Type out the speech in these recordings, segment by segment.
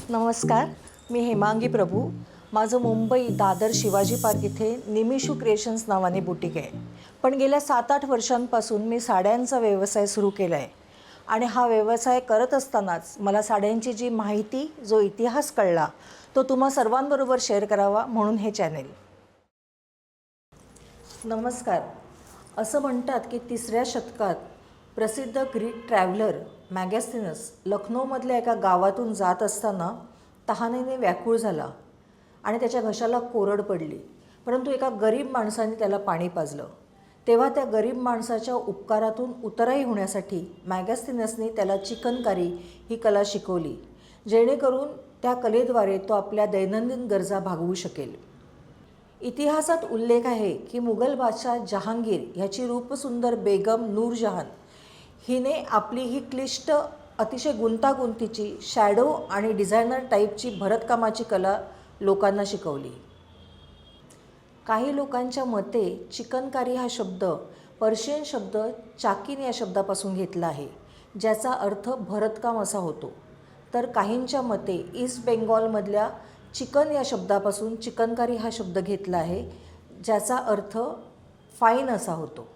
नमस्कार, मी हेमांगी प्रभू. माझं मुंबई दादर शिवाजी पार्क इथे निमिषू क्रिएशन्स नावाने बुटीक आहे. पण गेल्या 7-8 वर्षांपासून मी साड्यांचा व्यवसाय सुरू केला आहे. आणि हा व्यवसाय करत असतानाच मला साड्यांची जी माहिती, जो इतिहास कळला, तो तुम्हा सर्वांबरोबर शेअर करावा म्हणून हे चॅनेल. नमस्कार. असं म्हणतात की 3ऱ्या शतकात प्रसिद्ध ग्रीक ट्रॅव्हलर मॅगॅस्थिनस लखनौमधल्या एका गावातून जात असताना तहानेने व्याकुळ झाला आणि त्याच्या घशाला कोरड पडली. परंतु एका गरीब माणसाने त्याला पाणी पाजलं. तेव्हा त्या गरीब माणसाच्या उपकारातून उतराई होण्यासाठी मॅगॅस्थिनसने त्याला चिकनकारी ही कला शिकवली, जेणेकरून त्या कलेद्वारे तो आपल्या दैनंदिन गरजा भागवू शकेल. इतिहासात उल्लेख आहे की मुघल बादशाह जहांगीर ह्याची रूपसुंदर बेगम नूरजहान हिने आपली ही क्लिष्ट, अतिशय गुंतागुंतीची शॅडो आणि डिझायनर टाईपची भरतकामाची कला लोकांना शिकवली. काही लोकांच्या मते चिकनकारी हा शब्द पर्शियन शब्द चाकीन या शब्दापासून घेतला आहे, ज्याचा अर्थ भरतकाम असा होतो. तर काहींच्या मते ईस्ट बेंगॉलमधल्या चिकन या शब्दापासून चिकनकारी हा शब्द घेतला आहे, ज्याचा अर्थ फाईन असा होतो.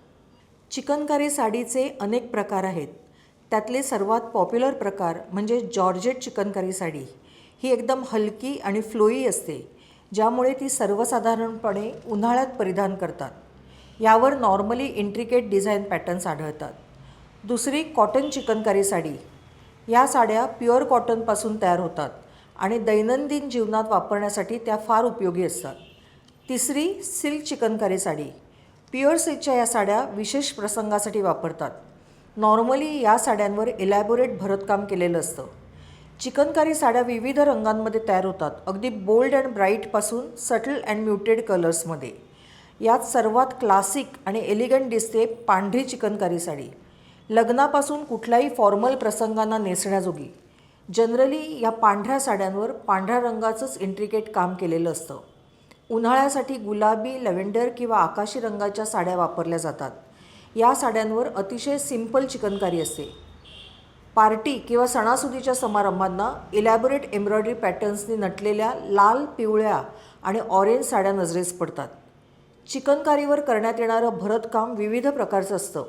चिकनकारी साडीचे अनेक प्रकार आहेत. त्यातले सर्वात पॉप्युलर प्रकार म्हणजे जॉर्जेट चिकनकारी साडी. ही एकदम हलकी आणि फ्लोई असते, ज्यामुळे ती सर्वसाधारणपणे उन्हाळ्यात परिधान करतात. यावर नॉर्मली इंट्रिकेट डिझाईन पॅटर्न्स आढळतात. दुसरी कॉटन चिकनकारी साडी. या साड्या प्युअर कॉटनपासून तयार होतात आणि दैनंदिन जीवनात वापरण्यासाठी त्या फार उपयोगी असतात. तिसरी सिल्क चिकनकारी साडी. प्युअर सिल्कच्या या साड्या विशेष प्रसंगासाठी वापरतात. नॉर्मली या साड्यांवर इलॅबोरेट भरतकाम केलेलं असतं. चिकनकारी साड्या विविध रंगांमध्ये तयार होतात, अगदी बोल्ड अँड ब्राईटपासून सटल अँड म्युटेड कलर्समध्ये. यात सर्वात क्लासिक आणि एलिगंट दिसते पांढरी चिकनकारी साडी. लग्नापासून कुठल्याही फॉर्मल प्रसंगांना नेसण्याजोगी. जनरली या पांढऱ्या साड्यांवर पांढऱ्या रंगाचंच इंट्रिकेट काम केलेलं असतं. उन्हाळ्यासाठी गुलाबी, लव्हेंडर किंवा आकाशी रंगाच्या साड्या वापरल्या जातात. या साड्यांवर अतिशय सिंपल चिकनकारी असते. पार्टी किंवा सणासुदीच्या समारंभांना इलॅबोरेट एम्ब्रॉयडरी पॅटर्न्सनी नटलेल्या लाल, पिवळ्या आणि ऑरेंज साड्या नजरेस पडतात. चिकनकारीवर करण्यात येणारं भरतकाम विविध प्रकारचं असतं.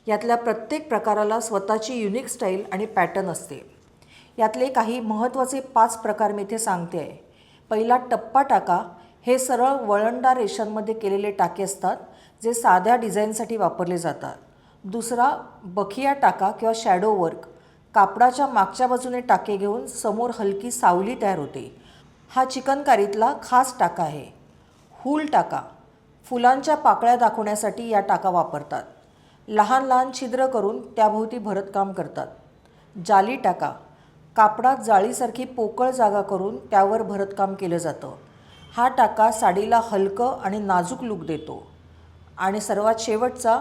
यातल्या प्रत्येक प्रकाराला स्वतःची युनिक स्टाईल आणि पॅटर्न असते. यातले काही महत्त्वाचे 5 प्रकार मी इथे सांगते आहे. पहिला टप्पा टाका. हे सरळ वळणदार रेषांमध्ये केलेले टाके असतात, जे साध्या डिझाईनसाठी वापरले जातात. दुसरा बखिया टाका किंवा शॅडो वर्क. कापडाच्या मागच्या बाजूने टाके घेऊन समोर हलकी सावली तयार होते. हा चिकनकारीतला खास टाका आहे. हूल टाका. फुलांच्या पाकळ्या दाखवण्यासाठी या टाका वापरतात. लहान लहान छिद्र करून त्याभोवती भरतकाम करतात. जाली टाका. कापडात जाळीसारखी पोकळ जागा करून त्यावर भरतकाम केलं जातं. हा टाका साडीला हलकं आणि नाजूक लूक देतो. आणि सर्वात शेवटचा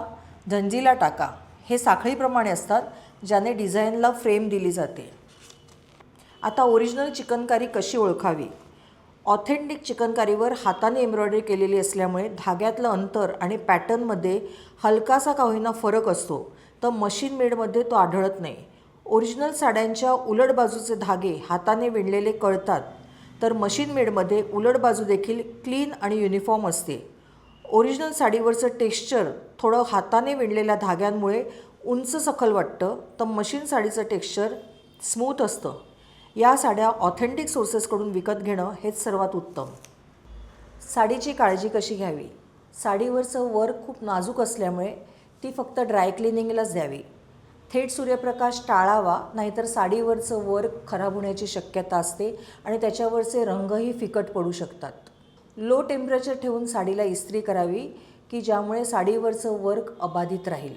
झंजिला टाका. हे साखळीप्रमाणे असतात, ज्याने डिझाईनला फ्रेम दिली जाते. आता ओरिजिनल चिकनकारी कशी ओळखावी? ऑथेंटिक चिकनकारीवर हाताने एम्ब्रॉयडरी केलेली असल्यामुळे धाग्यातलं अंतर आणि पॅटर्नमध्ये हलकासा का होईना फरक असतो, तर मशीन मेडमध्ये तो आढळत नाही. ओरिजिनल साड्यांच्या उलट बाजूचे धागे हाताने विणलेले कळतात, तर मशीन मेडमध्ये उलट बाजू देखील क्लीन आणि युनिफॉर्म असते. ओरिजिनल साडीवरचं टेक्स्चर थोडं हाताने विणलेल्या धाग्यांमुळे उंच सखल वाटतं, तर मशीन साडीचं टेक्स्चर स्मूथ असतं. या साड्या ऑथेंटिक सोर्सेसकडून विकत घेणं हेच सर्वात उत्तम. साडीची काळजी कशी घ्यावी? साडीवरचं वर्क खूप नाजूक असल्यामुळे ती फक्त ड्राय क्लिनिंगलाच द्यावी. थेट सूर्यप्रकाश टाळावा, नाहीतर साडीवरचं वर्क खराब होण्याची शक्यता असते आणि त्याच्यावरचे रंगही फिकट पडू शकतात. लो टेम्परेचर ठेवून साडीला इस्त्री करावी, की ज्यामुळे साडीवरचं वर्क अबाधित राहील.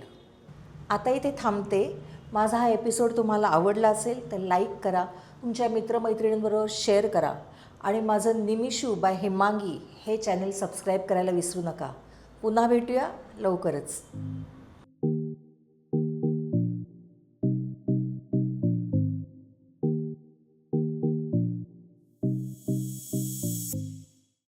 आता इथे थांबते. माझा हा एपिसोड तुम्हाला आवडला असेल तर लाईक करा, तुमच्या मित्रमैत्रिणींबरोबर शेअर करा आणि माझं निमिषू बाय हेमांगी हे चॅनल सबस्क्राईब करायला विसरू नका. पुन्हा भेटूया लवकरच.